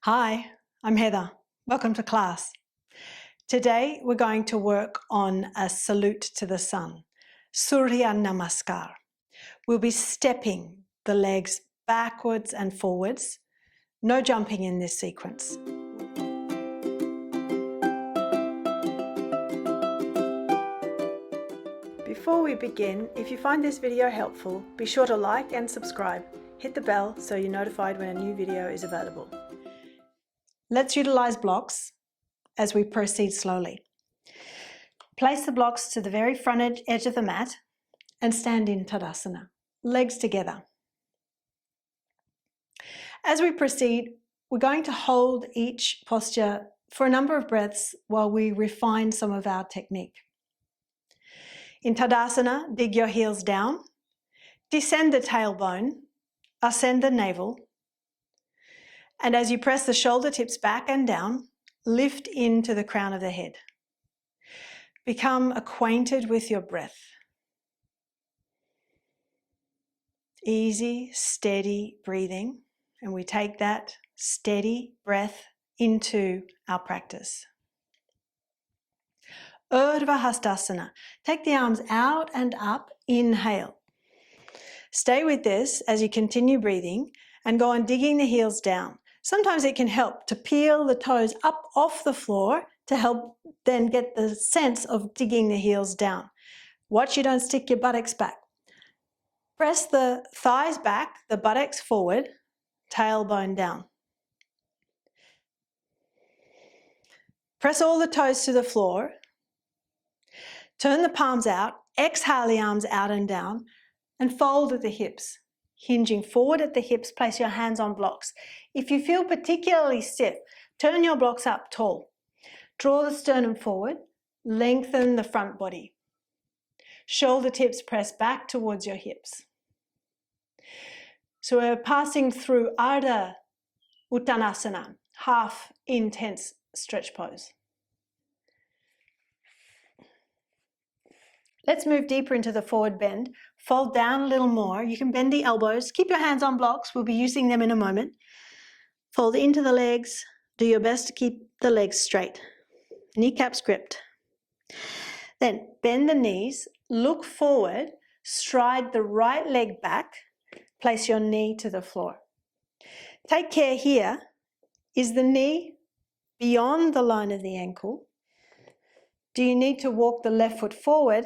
Hi, I'm Heather. Welcome to class. Today we're going to work on a salute to the sun, Surya Namaskar. We'll be stepping the legs backwards and forwards. No jumping in this sequence. Before we begin, if you find this video helpful, be sure to like and subscribe. Hit the bell so you're notified when a new video is available. Let's utilize blocks as we proceed slowly. Place the blocks to the very front edge of the mat and stand in Tadasana, legs together. As we proceed, we're going to hold each posture for a number of breaths while we refine some of our technique. In Tadasana, dig your heels down, descend the tailbone, ascend the navel, and as you press the shoulder tips back and down, lift into the crown of the head. Become acquainted with your breath. Easy, steady breathing, and we take that steady breath into our practice. Urdhva Hastasana. Take the arms out and up, inhale. Stay with this as you continue breathing and go on digging the heels down. Sometimes it can help to peel the toes up off the floor to help then get the sense of digging the heels down. Watch you don't stick your buttocks back. Press the thighs back, the buttocks forward, tailbone down. Press all the toes to the floor. Turn the palms out, exhale the arms out and down, and fold at the hips. Hinging forward at the hips, place your hands on blocks. If you feel particularly stiff, turn your blocks up tall. Draw the sternum forward, lengthen the front body. Shoulder tips press back towards your hips. So we're passing through Ardha, Uttansana, half intense stretch pose. Let's move deeper into the forward bend. Fold down a little more. You can bend the elbows. Keep your hands on blocks. We'll be using them in a moment. Fold into the legs. Do your best to keep the legs straight. Kneecaps gripped. Then bend the knees. Look forward. Stride the right leg back. Place your knee to the floor. Take care here. Is the knee beyond the line of the ankle? Do you need to walk the left foot forward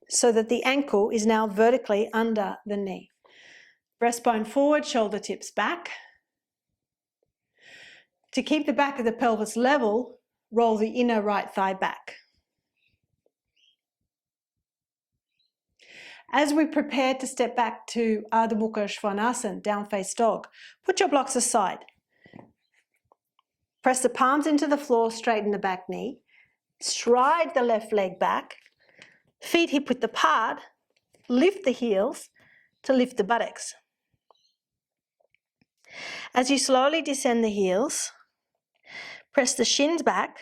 so that the ankle is now vertically under the knee? Breastbone forward, shoulder tips back. To keep the back of the pelvis level, roll the inner right thigh back. As we prepare to step back to Adho Mukha Svanasana, down face dog, put your blocks aside. Press the palms into the floor, straighten the back knee. Stride the left leg back. Feet hip width apart. Lift the heels to lift the buttocks. As you slowly descend the heels, press the shins back.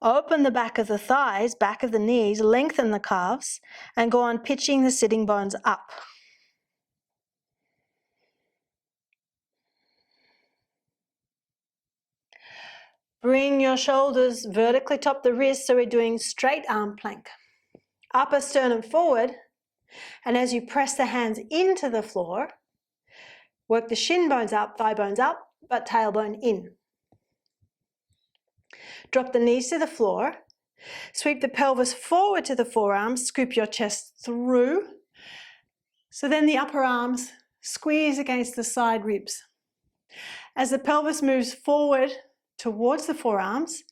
Open the back of the thighs, back of the knees, lengthen the calves, and go on pitching the sitting bones up. Bring your shoulders vertically top the wrists, so we're doing straight arm plank. Upper sternum forward, and as you press the hands into the floor, work the shin bones up, thigh bones up, but tailbone in. Drop the knees to the floor. Sweep the pelvis forward to the forearms, scoop your chest through. So then the upper arms squeeze against the side ribs. As the pelvis moves forward towards the forearms,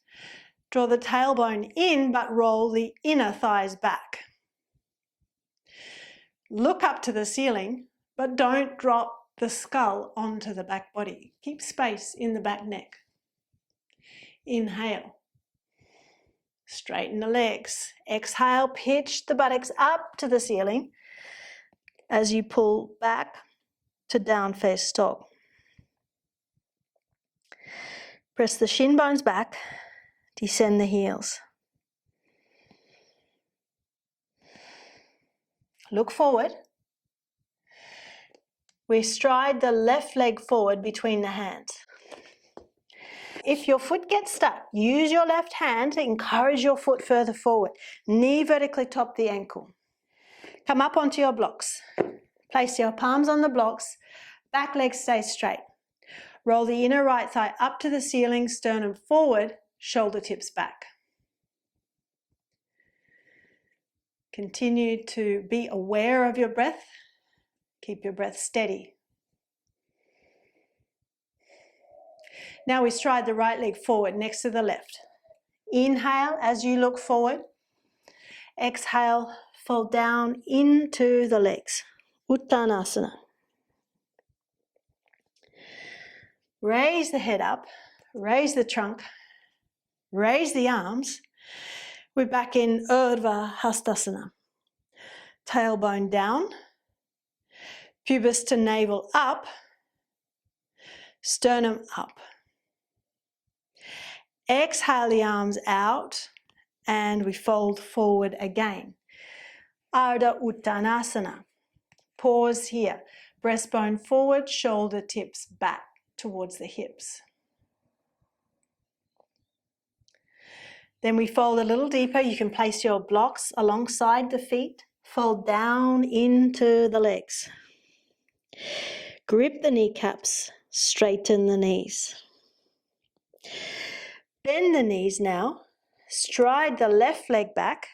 draw the tailbone in but roll the inner thighs back. Look up to the ceiling, but don't drop the skull onto the back body. Keep space in the back neck. Inhale. Straighten the legs. Exhale, pitch the buttocks up to the ceiling as you pull back to down face dog. Press the shin bones back, descend the heels. Look forward. We stride the left leg forward between the hands. If your foot gets stuck, use your left hand to encourage your foot further forward. Knee vertically top the ankle. Come up onto your blocks. Place your palms on the blocks. Back leg stays straight. Roll the inner right thigh up to the ceiling, sternum forward, shoulder tips back. Continue to be aware of your breath. Keep your breath steady. Now we stride the right leg forward next to the left. Inhale as you look forward. Exhale, fold down into the legs. Uttansana. Raise the head up, raise the trunk, raise the arms. We're back in Urdhva Hastasana. Tailbone down, pubis to navel up, sternum up. Exhale the arms out and we fold forward again. Ardha Uttansana. Pause here. Breastbone forward, shoulder tips back towards the hips. Then we fold a little deeper. You can place your blocks alongside the feet. Fold down into the legs. Grip the kneecaps, straighten the knees. Bend the knees now. Stride the left leg back,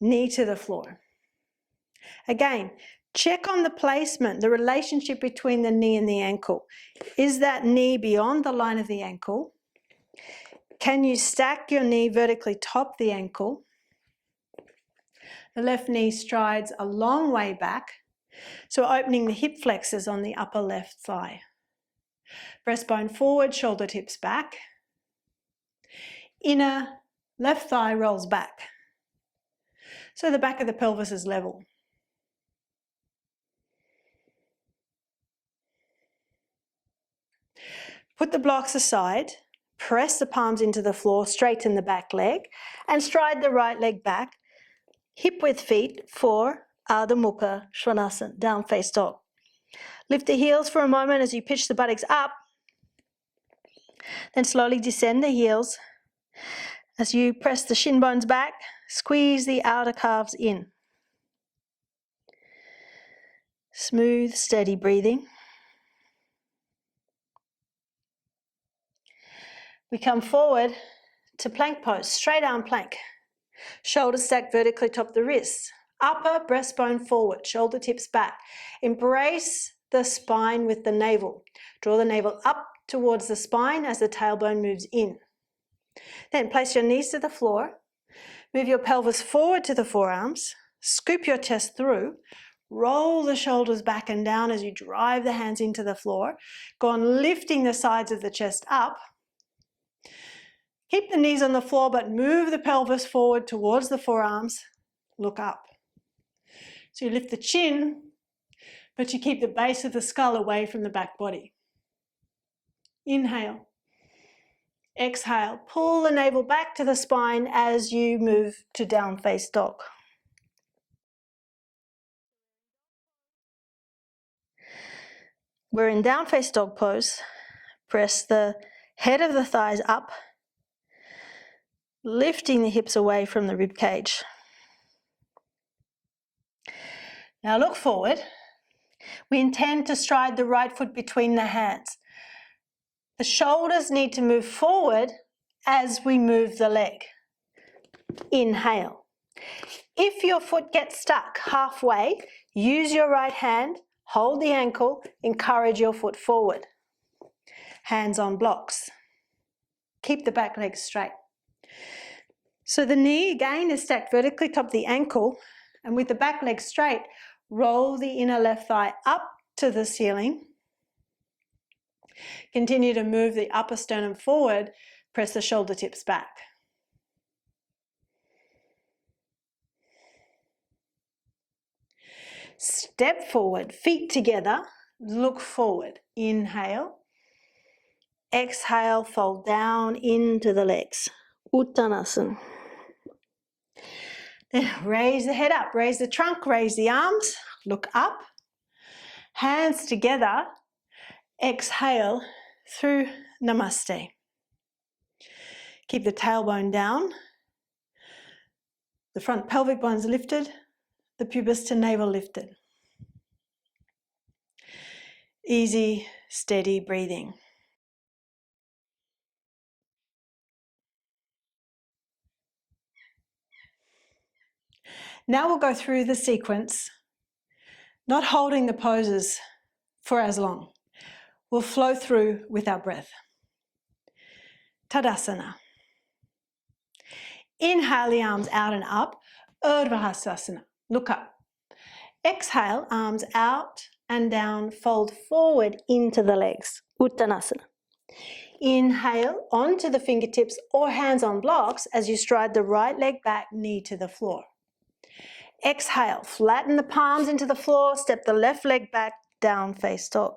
knee to the floor. Again, check on the placement, the relationship between the knee and the ankle. Is that knee beyond the line of the ankle? Can you stack your knee vertically top the ankle? The left knee strides a long way back, so opening the hip flexors on the upper left thigh. Breastbone forward, shoulder tips back. Inner left thigh rolls back, so the back of the pelvis is level. Put the blocks aside, press the palms into the floor, straighten the back leg, and stride the right leg back, hip width feet for Adho Mukha, Svanasana, down face dog. Lift the heels for a moment as you pitch the buttocks up, then slowly descend the heels. As you press the shin bones back, squeeze the outer calves in. Smooth, steady breathing. We come forward to plank pose, straight arm plank. Shoulders stacked vertically top the wrists. Upper breastbone forward, shoulder tips back. Embrace the spine with the navel. Draw the navel up towards the spine as the tailbone moves in. Then place your knees to the floor. Move your pelvis forward to the forearms. Scoop your chest through. Roll the shoulders back and down as you drive the hands into the floor. Go on lifting the sides of the chest up. Keep the knees on the floor, but move the pelvis forward towards the forearms. Look up. So you lift the chin, but you keep the base of the skull away from the back body. Inhale. Exhale. Pull the navel back to the spine as you move to down face dog. We're in down face dog pose. Press the head of the thighs up, lifting the hips away from the rib cage. Now look forward. We intend to stride the right foot between the hands. The shoulders need to move forward as we move the leg. Inhale. If your foot gets stuck halfway, use your right hand, hold the ankle, encourage your foot forward. Hands on blocks. Keep the back leg straight. So the knee again is stacked vertically top the ankle, and with the back leg straight, roll the inner left thigh up to the ceiling. Continue to move the upper sternum forward, press the shoulder tips back. Step forward, feet together, look forward. Inhale. Exhale, fold down into the legs. Uttansana. Then raise the head up, raise the trunk, raise the arms, look up. Hands together, exhale through Namaste. Keep the tailbone down, the front pelvic bones lifted, the pubis to navel lifted. Easy, steady breathing. Now we'll go through the sequence, not holding the poses for as long. We'll flow through with our breath. Tadasana. Inhale the arms out and up, Urdhva Hastasana, look up. Exhale, arms out and down, fold forward into the legs, Uttansana. Inhale onto the fingertips or hands on blocks as you stride the right leg back, knee to the floor. Exhale, flatten the palms into the floor, step the left leg back, down face dog.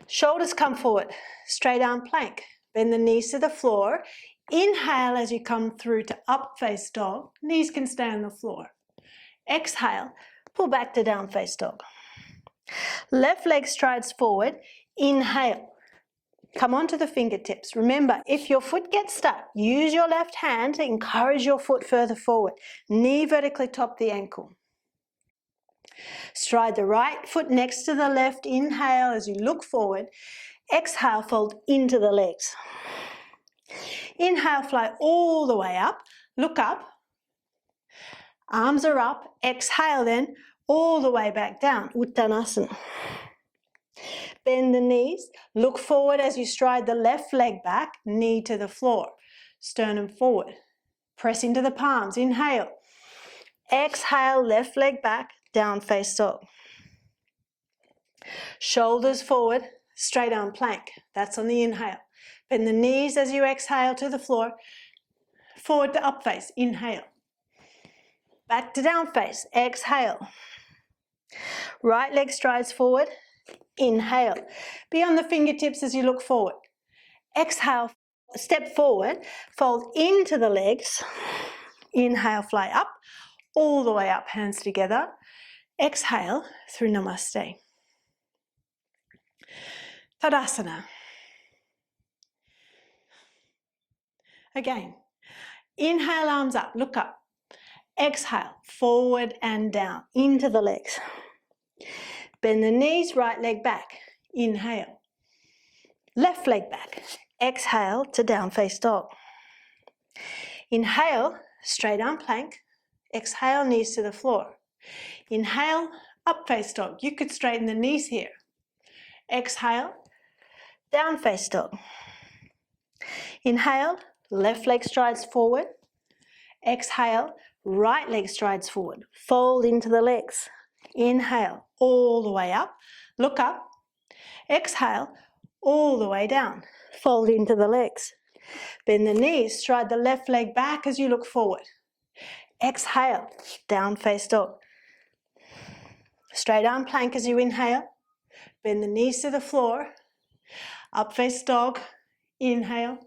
Shoulders come forward, straight arm plank, bend the knees to the floor. Inhale as you come through to up face dog, knees can stay on the floor. Exhale, pull back to down face dog. Left leg strides forward, inhale. Come onto the fingertips. Remember, if your foot gets stuck, use your left hand to encourage your foot further forward. Knee vertically top the ankle. Stride the right foot next to the left. Inhale as you look forward. Exhale, fold into the legs. Inhale, fly all the way up. Look up. Arms are up. Exhale then, all the way back down. Uttansana. Bend the knees. Look forward as you stride the left leg back, knee to the floor. Sternum forward. Press into the palms. Inhale. Exhale, left leg back, down face dog. Shoulders forward, straight arm plank. That's on the inhale. Bend the knees as you exhale to the floor. Forward to up face. Inhale. Back to down face. Exhale. Right leg strides forward. Inhale. Be on the fingertips as you look forward. Exhale, step forward, fold into the legs. Inhale, fly up, all the way up, hands together. Exhale through Namaste. Tadasana. Again, inhale, arms up, look up. Exhale, forward and down, into the legs. Bend the knees, right leg back. Inhale. Left leg back. Exhale to down face dog. Inhale, straight arm plank. Exhale, knees to the floor. Inhale, up face dog. You could straighten the knees here. Exhale, down face dog. Inhale, left leg strides forward. Exhale, right leg strides forward. Fold into the legs. Inhale, all the way up. Look up. Exhale, all the way down. Fold into the legs. Bend the knees, stride the left leg back as you look forward. Exhale, down face dog. Straight arm plank as you inhale. Bend the knees to the floor. Up face dog. Inhale.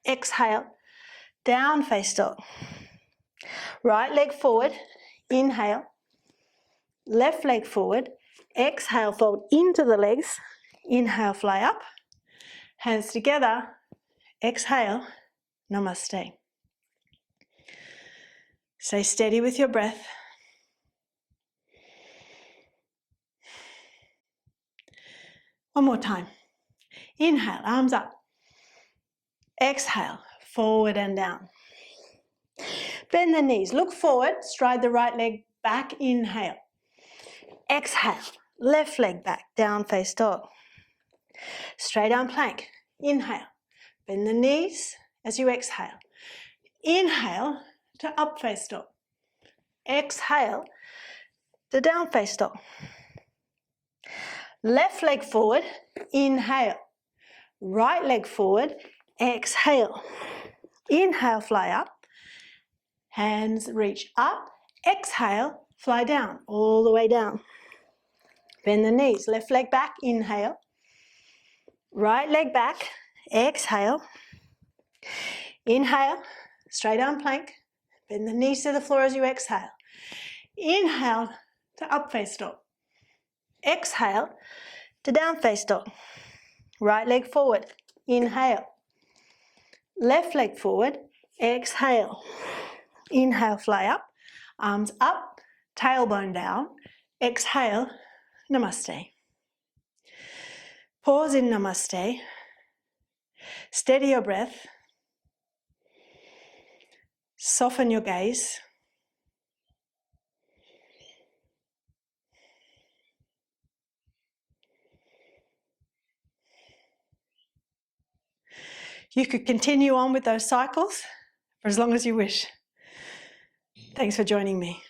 Exhale, down face dog. Right leg forward. Inhale. Left leg forward. Exhale, fold into the legs. Inhale, fly up. Hands together. Exhale, Namaste. Stay steady with your breath. One more time. Inhale, arms up. Exhale, forward and down. Bend the knees, look forward, stride the right leg back, inhale. Exhale, left leg back, down face dog. Straight arm plank, inhale. Bend the knees as you exhale. Inhale to up face dog. Exhale to down face dog. Left leg forward, inhale. Right leg forward, exhale. Inhale, fly up. Hands reach up. Exhale, fly down, all the way down. Bend the knees, left leg back, inhale. Right leg back, exhale. Inhale, straight arm plank. Bend the knees to the floor as you exhale. Inhale to up face dog. Exhale to down face dog. Right leg forward. Inhale. Left leg forward. Exhale. Inhale, fly up. Arms up, tailbone down. Exhale, namaste. Pause in namaste. Steady your breath. Soften your gaze. You could continue on with those cycles for as long as you wish. Thanks for joining me.